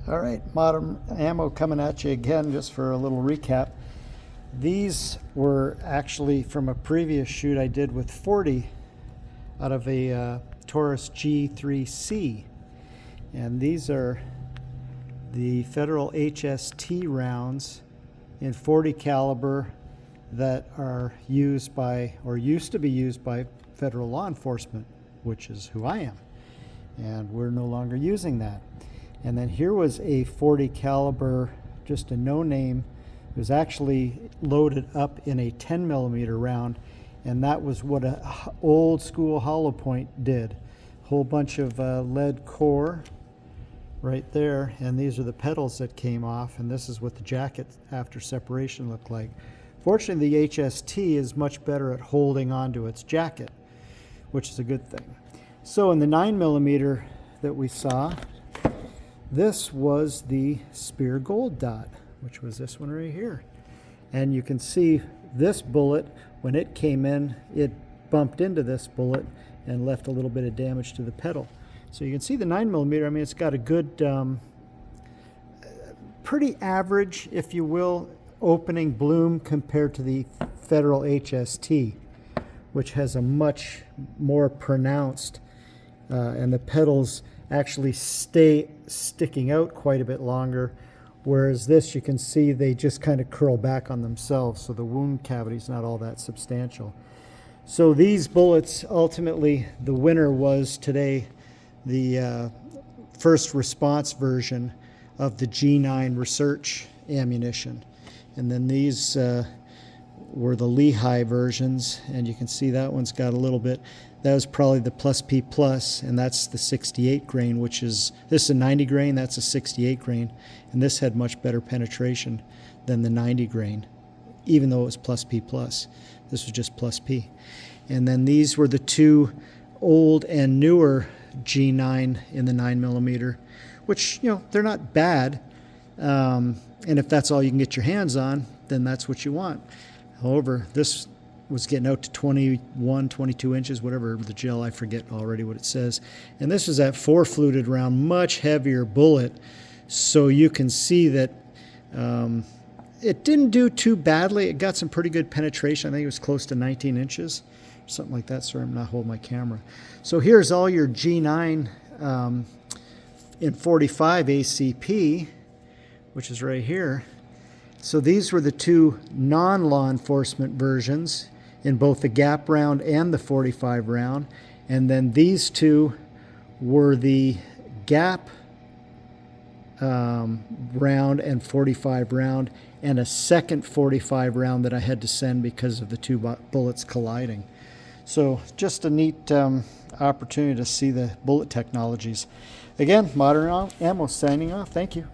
All right, modern ammo coming at you again, just for a little recap. These were actually from a previous shoot I did with 40 out of a Taurus G3C. And these are the Federal HST rounds in 40 caliber that are used by, or used to be used by, federal law enforcement, which is who I am. And we're no longer using that. And then here was a 40 caliber, just a no-name. It was actually loaded up in a 10 millimeter round, and that was what a old school hollow point did. Whole bunch of lead core right there, and these are the petals that came off, and this is what the jacket after separation looked like. Fortunately, the HST is much better at holding onto its jacket, which is a good thing. So in the 9 millimeter that we saw, this was the Spear Gold Dot, which was this one right here. And you can see this bullet, when it came in, it bumped into this bullet and left a little bit of damage to the petal. So you can see the 9 millimeter, I mean, it's got a good, pretty average, if you will, opening bloom compared to the Federal HST, which has a much more pronounced, and the petals actually stay sticking out quite a bit longer, whereas this, you can see they just kind of curl back on themselves, so the wound cavity is not all that substantial. So these bullets, ultimately, the winner was today the first response version of the G9 research ammunition. And then these were the Lehigh versions, and you can see that one's got a little bit. That was probably the plus P plus, and that's the 68 grain, which is, this is a 90 grain, that's a 68 grain, and this had much better penetration than the 90 grain, even though it was plus P plus. This was just plus P. And then these were the two old and newer G9 in the 9 millimeter, which, you know, they're not bad. And if that's all you can get your hands on, then that's what you want. However, this was getting out to 21, 22 inches, whatever the gel, I forget already what it says. And this was that 4-fluted round, much heavier bullet. So you can see that it didn't do too badly. It got some pretty good penetration. I think it was close to 19 inches, something like that. Sorry, I'm not holding my camera. So here's all your G9 in 45 ACP, which is right here. So these were the two non-law enforcement versions in both the gap round and the 45 round. And then these two were the gap round and 45 round, and a second 45 round that I had to send because of the two bullets colliding. So just a neat opportunity to see the bullet technologies. Again, Modern Ammo signing off. Thank you.